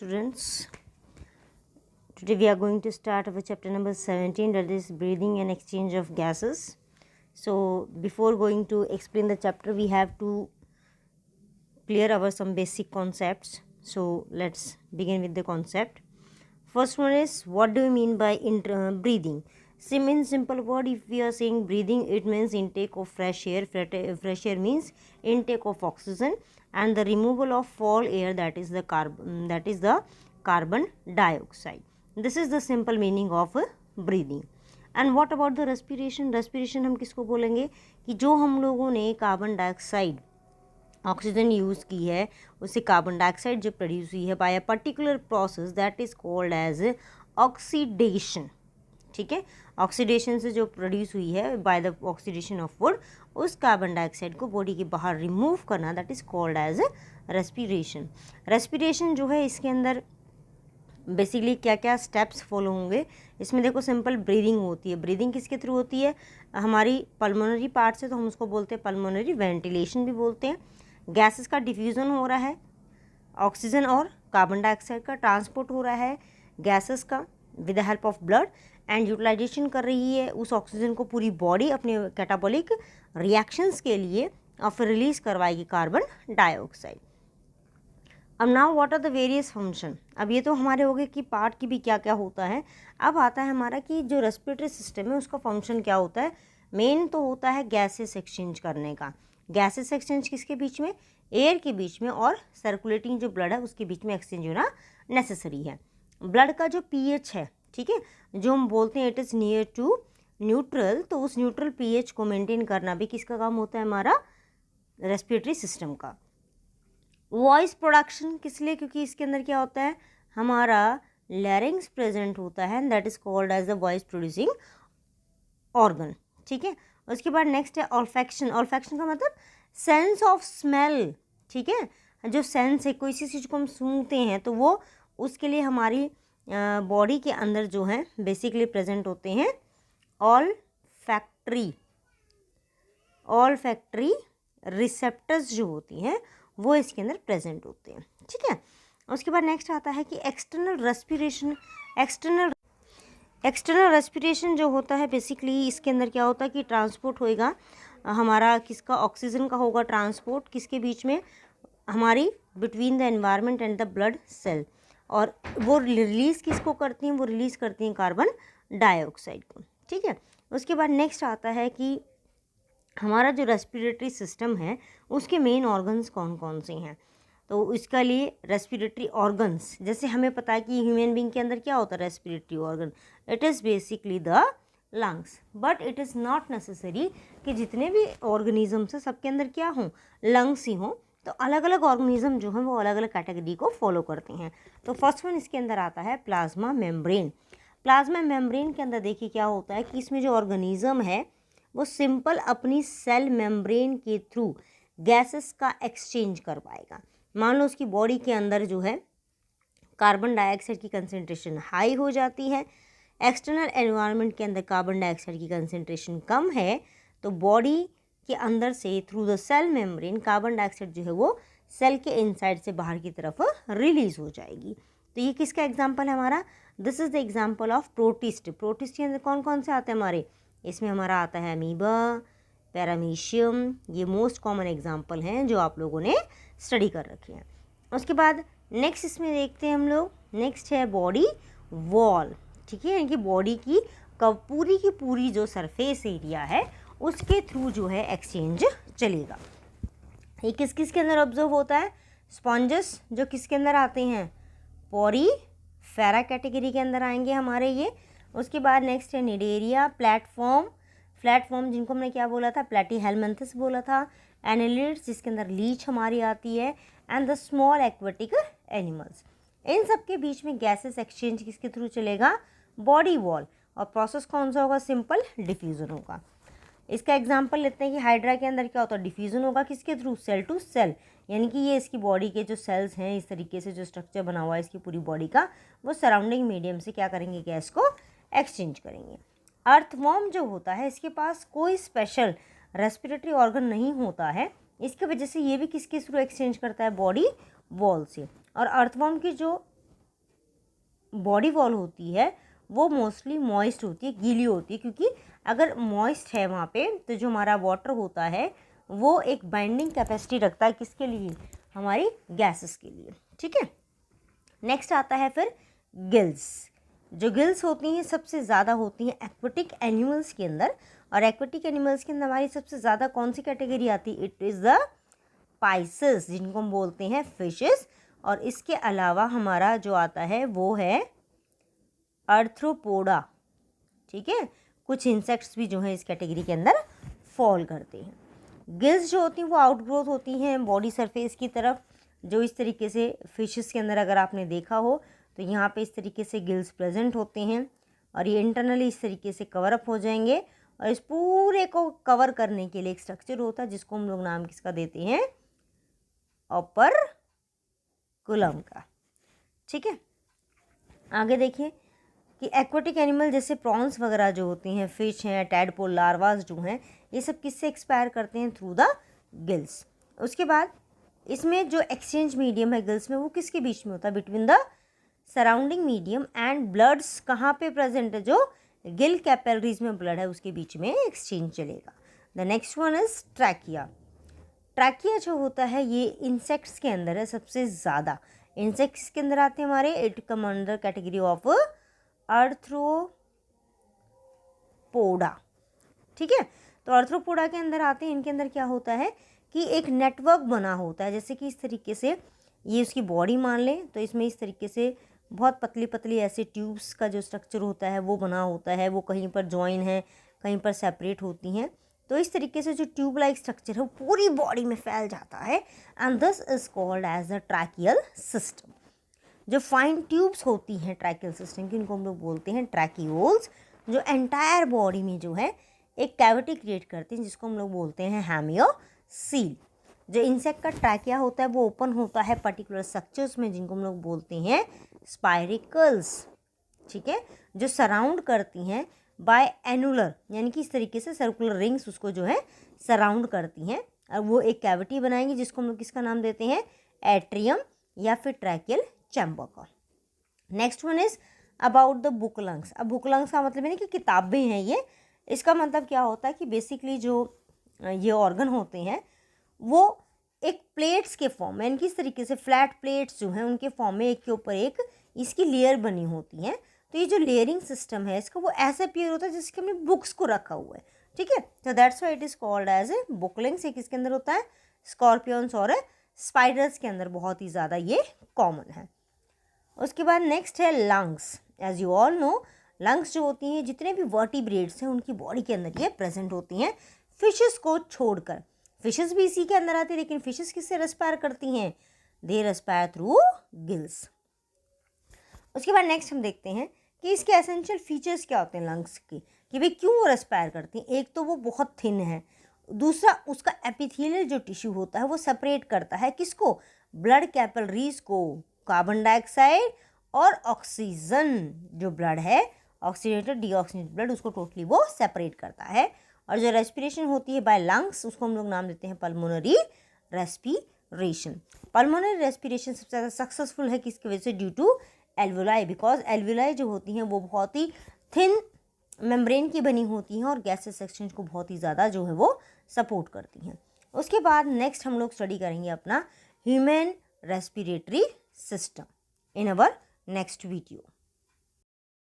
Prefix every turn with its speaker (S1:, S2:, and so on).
S1: students. Today we are going to start our chapter number 17, that is breathing and exchange of gases. So before going to explain the chapter, we have to clear our some basic concepts. So let's begin with the concept. First one is, what do you mean by breathing? In simple word, if we are saying breathing, it means intake of fresh air. Fresh air means intake of oxygen and the removal of foul air, that is the carbon dioxide. This is the simple meaning of breathing. And what about the respiration? Respiration हम किसको बोलेंगे कि जो हम लोगों ने carbon dioxide oxygen use की है, उससे कार्बन डाइऑक्साइड जो प्रोड्यूस हुई है by a particular process that is called as oxidation. ठीक है, ऑक्सीडेशन से जो प्रोड्यूस हुई है by the oxidation of wood, उस कार्बन डाइऑक्साइड को बॉडी के बाहर रिमूव करना, that is called as respiration. Respiration जो है, इसके अंदर बेसिकली क्या क्या स्टेप्स फॉलो होंगे. इसमें देखो, सिंपल ब्रीदिंग होती है. ब्रीदिंग किसके थ्रू होती है? हमारी पल्मोनरी पार्ट से, तो हम उसको बोलते हैं पल्मोनरी वेंटिलेशन भी बोलते हैं. गैसेस का डिफ्यूज़न हो रहा है, ऑक्सीजन और कार्बन डाइऑक्साइड का ट्रांसपोर्ट हो रहा है गैसेस का with the help of blood, and utilization कर रही है उस ऑक्सीजन को पूरी बॉडी अपने कैटाबॉलिक रिएक्शंस के लिए, और फिर रिलीज करवाएगी कार्बन डाइऑक्साइड. अब now what are the various function. अब ये तो हमारे हो गए कि पार्ट की भी क्या क्या होता है. अब आता है हमारा कि जो रेस्पिरेटरी सिस्टम है उसका फंक्शन क्या होता है. मेन तो होता है गैसेस एक्सचेंज करने का. गैसेस एक्सचेंज किसके बीच में? एयर के बीच में, और सर्कुलेटिंग जो ब्लड है उसके बीच में एक्सचेंज होना नेसेसरी है. ब्लड का जो पीएच है, ठीक है, जो हम बोलते हैं it is near to neutral, तो उस न्यूट्रल पीएच को मेंटेन करना भी किसका काम होता है? हमारा रेस्पिरेटरी सिस्टम का. वॉइस प्रोडक्शन किस लिए? क्योंकि इसके अंदर क्या होता है, हमारा लैरिंग्स प्रेजेंट होता है, that is called as the voice producing organ. ठीक है, उसके बाद नेक्स्ट है ऑल्फैक्शन. ऑल्फैक्शन का मतलब सेंस ऑफ स्मेल. ठीक है, जो सेंस है, कोई सी चीज़ को हम सूंघते हैं तो वो उसके लिए हमारी बॉडी के अंदर जो है बेसिकली प्रेजेंट होते हैं ऑल्फैक्टरी रिसेप्टर्स जो होती हैं वो इसके अंदर प्रेजेंट होते हैं. ठीक है, उसके बाद नेक्स्ट आता है कि एक्सटर्नल रेस्पिरेशन. एक्सटर्नल रेस्पिरेशन जो होता है बेसिकली इसके अंदर क्या होता है कि ट्रांसपोर्ट होएगा हमारा किसका? ऑक्सीजन का होगा ट्रांसपोर्ट. किसके बीच में? हमारी between the environment and the blood cell. और वो रिलीज़ किसको करती हैं? वो रिलीज़ करती हैं कार्बन डाइऑक्साइड को. ठीक है, उसके बाद नेक्स्ट आता है कि हमारा जो रेस्पिरेटरी सिस्टम है उसके मेन ऑर्गन्स कौन कौन से हैं. तो इसका लिए रेस्पिरेटरी ऑर्गन्स, जैसे हमें पता है कि ह्यूमन बींग के अंदर क्या होता है respiratory organ, it is basically the lungs. But it is not necessary कि जितने भी ऑर्गेनिजम्स हैं सबके अंदर क्या हों? लंग्स ही हों. तो अलग अलग ऑर्गेनिज्म जो हैं वो अलग अलग कैटेगरी को फॉलो करते हैं. तो फर्स्ट वन इसके अंदर आता है प्लाज्मा मेम्ब्रेन. प्लाज्मा मेम्ब्रेन के अंदर देखिए क्या होता है कि इसमें जो ऑर्गेनिज्म है वो सिंपल अपनी सेल मेम्ब्रेन के थ्रू गैसेस का एक्सचेंज कर पाएगा. मान लो उसकी बॉडी के अंदर जो है कार्बन डाइऑक्साइड की कंसनट्रेशन हाई हो जाती है, एक्सटर्नल एनवायरनमेंट के अंदर कार्बन डाइऑक्साइड की कंसनट्रेशन कम है, तो बॉडी के अंदर से through the cell membrane carbon dioxide जो है वो सेल के इनसाइड से बाहर की तरफ रिलीज हो जाएगी. तो ये किसका एग्जाम्पल है हमारा? This is the example of protist. Protist के अंदर कौन कौन से आते हैं हमारे? इसमें हमारा आता है अमीबा, पैरामीशियम. ये मोस्ट कॉमन एग्जाम्पल हैं जो आप लोगों ने स्टडी कर रखे हैं. उसके बाद नेक्स्ट इसमें देखते हैं हम लोग, नेक्स्ट है बॉडी वॉल. ठीक है, यानी बॉडी की पूरी जो सरफेस एरिया है उसके थ्रू जो है एक्सचेंज चलेगा. ये किस किस के अंदर ऑब्जर्व होता है? स्पॉन्जस जो किसके अंदर आते हैं? पोरीफेरा कैटेगरी के अंदर आएंगे हमारे ये. उसके बाद नेक्स्ट है निडेरिया, प्लेटफॉर्म जिनको हमने क्या बोला था? प्लेटीहेलमिन्थस बोला था. एनालिड्स जिसके अंदर लीच हमारी आती है, and the small aquatic animals. इन सब के बीच में गैसेस एक्सचेंज किसके थ्रू चलेगा? Body wall. और प्रोसेस कौन सा होगा? सिंपल डिफ्यूज़न होगा. इसका एग्जांपल लेते हैं कि हाइड्रा के अंदर क्या होता है? डिफ्यूज़न होगा किसके थ्रू? Cell to cell. यानी कि ये इसकी बॉडी के जो सेल्स हैं, इस तरीके से जो स्ट्रक्चर बना हुआ है इसकी पूरी बॉडी का, वो सराउंडिंग मीडियम से क्या करेंगे? गैस को एक्सचेंज करेंगे. अर्थवॉर्म जो होता है इसके पास कोई स्पेशल रेस्पिरेटरी ऑर्गन नहीं होता है, इसकी वजह से ये भी किसके थ्रू एक्सचेंज करता है? बॉडी वॉल से. और अर्थवॉर्म की जो बॉडी वॉल होती है वो मोस्टली मॉइस्ट होती है, गीली होती है, क्योंकि अगर मॉइस्ट है वहाँ पे तो जो हमारा वाटर होता है वो एक बाइंडिंग कैपेसिटी रखता है, किसके लिए, हमारी गैसेस के लिए, ठीक है। नेक्स्ट आता है फिर गिल्स। जो गिल्स होती हैं सबसे ज़्यादा होती हैं एक्वेटिक एनिमल्स के अंदर, और एक्वेटिक एनिमल्स के अंदर हमारी सबसे ज़्यादा कौन सी कैटेगरी आती है, इट इज़ द पाइसेस, जिनको हम बोलते हैं फिशेस। और इसके अलावा हमारा जो आता है वो है आर्थ्रोपोडा, ठीक है। कुछ इंसेक्ट्स भी जो हैं इस कैटेगरी के अंदर फॉल करते हैं। गिल्स जो होती हैं वो आउटग्रोथ होती हैं बॉडी सरफेस की तरफ, जो इस तरीके से फिशेस के अंदर अगर आपने देखा हो तो यहाँ पे इस तरीके से गिल्स प्रेजेंट होते हैं, और ये इंटरनली इस तरीके से कवर अप हो जाएंगे, और इस पूरे को कवर करने के लिए एक स्ट्रक्चर होता है जिसको हम लोग नाम किसका देते हैं, अपर कुलम का, ठीक है। आगे देखिए कि एक्वेटिक एनिमल जैसे प्रॉन्स वगैरह जो होती हैं, फिश हैं, टैडपोल लार्वास जो हैं, ये सब किससे एक्सपायर करते हैं, थ्रू द गिल्स। उसके बाद इसमें जो एक्सचेंज मीडियम है गिल्स में वो किसके बीच में होता है, between the surrounding medium and bloods कहाँ पे प्रेजेंट है, जो गिल कैपिलरीज में ब्लड है उसके बीच में एक्सचेंज चलेगा। The next one is trachea. Trachea जो होता है ये इंसेक्ट्स के अंदर है सबसे ज़्यादा। इंसेक्ट्स के अंदर आते हैं हमारे, it come under category of arthropoda, ठीक है। तो आर्थ्रोपोडा के अंदर आते हैं, इनके अंदर क्या होता है कि एक नेटवर्क बना होता है, जैसे कि इस तरीके से ये उसकी बॉडी मान लें तो इसमें इस तरीके से बहुत पतली पतली ऐसे ट्यूब्स का जो स्ट्रक्चर होता है वो बना होता है, वो कहीं पर जॉइन है, कहीं पर सेपरेट होती हैं। तो इस तरीके से जो ट्यूब लाइक स्ट्रक्चर है वो पूरी बॉडी में फैल जाता है, and this is called as a tracheal system. जो फाइन ट्यूब्स होती हैं ट्रैकियल सिस्टम की, इनको हम लोग बोलते हैं ट्रैकियोल्स, जो एंटायर बॉडी में जो है एक कैविटी क्रिएट करते हैं जिसको हम लोग बोलते हैं हेमियोसील। जो इंसेक्ट का ट्रैकिया होता है वो ओपन होता है पर्टिकुलर स्ट्रक्चर्स में जिनको हम लोग बोलते हैं स्पाइरिकल्स, ठीक है, जो सराउंड करती हैं बाय एनुलर, यानी कि इस तरीके से सर्कुलर रिंग्स उसको जो है सराउंड करती हैं, और वो एक कैविटी बनाएंगी जिसको हम लोग किसका नाम देते हैं, एट्रियम या फिर ट्रैकियल चैम्बर का। Next one is about the book lungs. अब बुक लंग्स का मतलब है ना कि किताबें हैं ये, इसका मतलब क्या होता है कि बेसिकली जो ये ऑर्गन होते हैं वो एक प्लेट्स के फॉर्म में, यानी कि इस तरीके से फ्लैट प्लेट्स जो हैं उनके फॉर्म में एक के ऊपर एक इसकी लेयर बनी होती हैं। तो ये जो लेयरिंग सिस्टम है इसका वो ऐसे अपीयर होता है जिसके हमने बुक्स को रखा हुआ है, ठीक है। तो that's why it is called as a book lungs. ये किसके अंदर होता है, स्कॉर्पियंस और स्पाइडर्स के अंदर बहुत ही ज़्यादा ये कॉमन है। उसके बाद नेक्स्ट है lungs. As you all know lungs जो होती हैं जितने भी वर्टिब्रेट्स हैं उनकी बॉडी के अंदर ये प्रेजेंट होती हैं, फिशेस को छोड़कर। फिशेस भी इसी के अंदर आती है, लेकिन फिशेस किससे रेस्पायर करती हैं, दे रेस्पायर थ्रू गिल्स। उसके बाद नेक्स्ट हम देखते हैं कि इसके एसेंशियल फीचर्स क्या होते हैं लंग्स की, कि भाई क्यों वो रेस्पायर करती हैं। एक तो वो बहुत थिन है, दूसरा उसका एपिथेलियल जो टिश्यू होता है वो सेपरेट करता है किसको, ब्लड कैपिलरीज को, कार्बन डाइऑक्साइड और ऑक्सीजन जो ब्लड है, ऑक्सीडेटेड डीऑक्सीनेटेड ब्लड, उसको टोटली वो सेपरेट करता है। और जो रेस्पिरेशन होती है बाय लंग्स उसको हम लोग नाम देते हैं पल्मोनरी रेस्पिरेशन। पल्मोनरी रेस्पिरेशन सबसे ज़्यादा सक्सेसफुल है किसकी वजह से, due to alveoli, because alveoli जो होती हैं वो बहुत ही थिन मेम्ब्रेन की बनी होती हैं और गैसेस एक्सचेंज को बहुत ही ज़्यादा जो है वो सपोर्ट करती हैं। उसके बाद नेक्स्ट हम लोग स्टडी करेंगे अपना human respiratory system in our next video.